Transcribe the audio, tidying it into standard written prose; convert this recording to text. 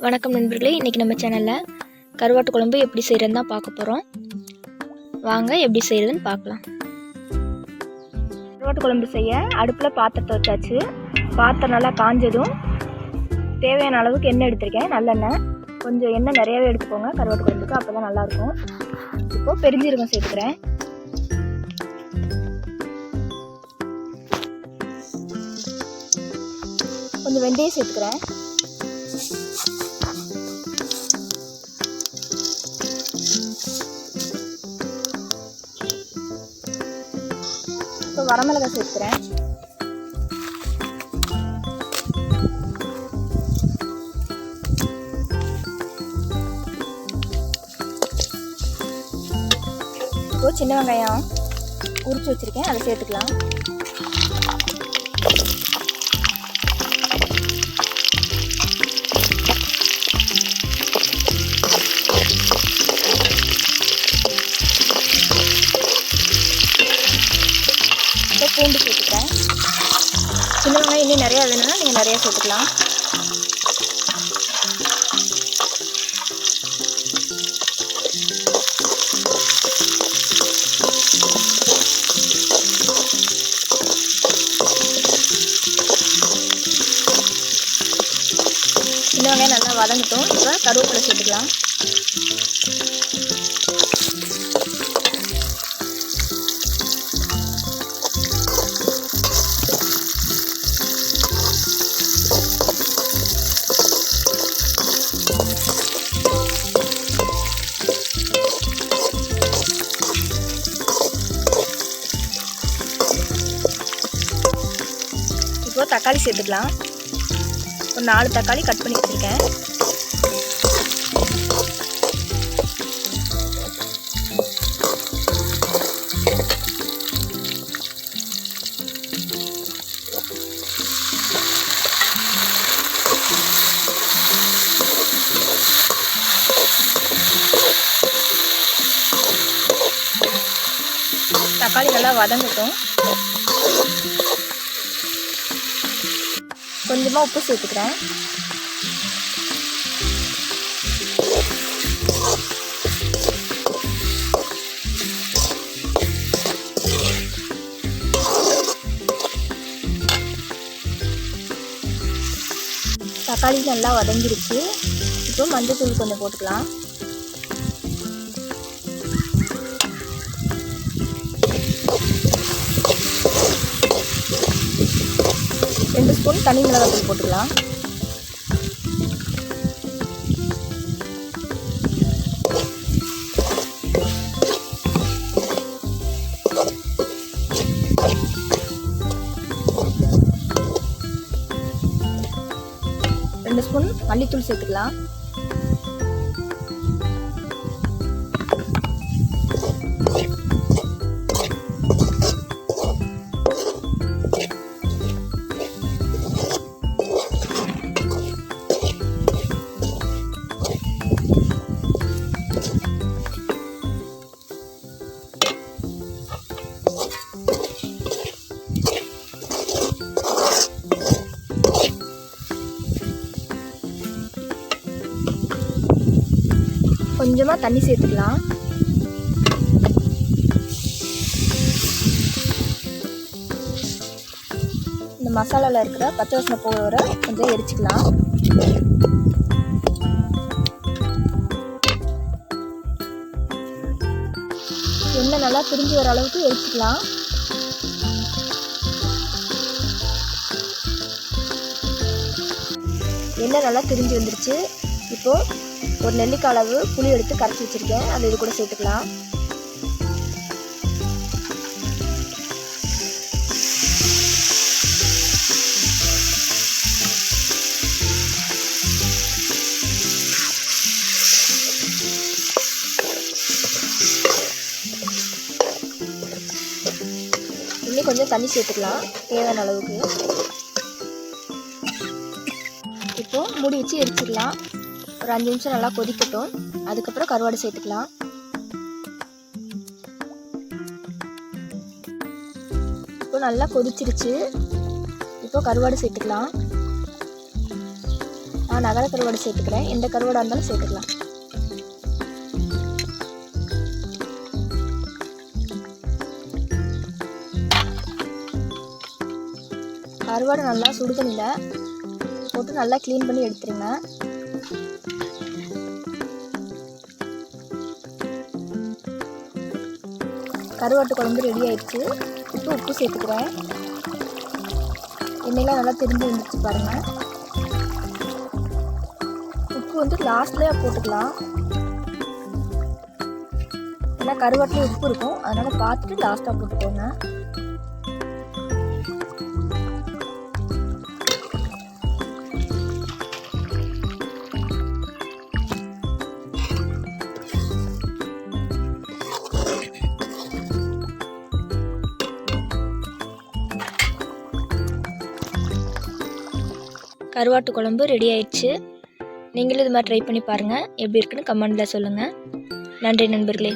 வணக்கம் நண்பர்களே, இன்றைக்கி நம்ம சேனலில் கருவாட்டு குழம்பு எப்படி செய்கிறதுன்னு தான் பார்க்க போகிறோம். வாங்க எப்படி செய்கிறதுன்னு பார்க்கலாம். கருவாட்டு குழம்பு செய்ய அடுப்பில் பாத்திரத்தை வச்சாச்சு. பாத்திரம் நல்லா காஞ்சதும் தேவையான அளவுக்கு எண்ணெய் எடுத்திருக்கேன், நல்லெண்ணெய். கொஞ்சம் எண்ணெய் நிறையாவே எடுத்துக்கோங்க கருவாட்டு குழம்புக்கு, அப்போ தான் நல்லாயிருக்கும். இப்போது பெருஞ்சீரகம் சேர்த்துக்கிறேன். கொஞ்சம் வெந்தயம் சேர்த்துக்கிறேன். இப்போ வரமிளகாய் சேர்த்துக்கிறேன். இப்போ சின்ன வெங்காயம் உரிச்சு வச்சுருக்கேன், அதை சேர்த்துக்கலாம். பூண்டு சேர்த்துக்கிறேன். சின்ன வெங்காயம் இன்னும் நிறையா வேணும்னா நீங்கள் நிறையா சேர்த்துக்கலாம். சின்ன வெங்காயம் நல்லா வதங்கட்டும். இப்போ கருவேப்பிலை சேர்த்துக்கலாம். இப்போ தக்காளி சேர்த்துக்கலாம். ஒரு 4 தக்காளி கட் பண்ணி வச்சுருக்கேன். தக்காளி நல்லா வதங்கட்டும். கொஞ்சமாக உப்பு சேர்த்துக்கிறேன். தக்காளி நல்லா வதங்கிருச்சு. இப்போ மஞ்சள் தூள் கொஞ்சம் போட்டுக்கலாம். ரெண்டு ஸ்பூன் தனி மிளகாய் போட்டுக்கலாம். ரெண்டு ஸ்பூன் மல்லித்தூள் சேர்த்துக்கலாம். கொஞ்சமாக தண்ணி சேர்த்துக்கலாம். இந்த மசாலாவில் இருக்கிற பச்சை வாசனை போகிற வரை கொஞ்சம் எரிச்சிக்கலாம். எண்ணெய் நல்லா பிரிஞ்சு வர அளவுக்கு எரிச்சிக்கலாம். எண்ணெய் நல்லா பிரிஞ்சு வந்துருச்சு. இப்போது ஒரு நெல்லிக்காய் அளவு புளி எடுத்து கரைச்சி வச்சுருக்கேன், அதை இது கூட சேர்த்துக்கலாம். இன்னும் கொஞ்சம் தண்ணி சேர்த்துக்கலாம் தேவையான அளவுக்கு. இப்போது மூடி வச்சு எரிச்சிடலாம். ஒரு 5 நிமிஷம் நல்லா கொதிக்கட்டும். அதுக்கப்புறம் கருவாடு சேர்த்துக்கலாம். இப்போ நல்லா கொதிச்சிருச்சு. இப்போ கருவாடு சேர்த்துக்கலாம். நான் நகர கருவாடு சேர்த்துக்கிறேன். எந்த கருவாடாக இருந்தாலும் சேர்த்துக்கலாம். கருவாடு நல்லா சுடுதண்ணியில் போட்டு நல்லா க்ளீன் பண்ணி எடுத்துருங்க. கருவாட்டு குழம்பு ரெடி ஆயிடுச்சு. இப்போ உப்பு சேர்த்துக்கிறேன். எண்ணெயெலாம் நல்லா திரும்பி வந்துடுச்சு பாருங்கள். உப்பு வந்து லாஸ்ட்லேயே போட்டுக்கலாம். ஏன்னா கருவாட்டிலே உப்பு இருக்கும், அதனால் பார்த்துட்டு லாஸ்ட்டாக போட்டுக்கோங்க. கருவாட்டு குழம்பு ரெடி ஆயிடுச்சு. நீங்களும் இது மாதிரி ட்ரை பண்ணி பாருங்கள். எப்படி இருக்குன்னு கமெண்டில் சொல்லுங்கள். நன்றி நண்பர்களே.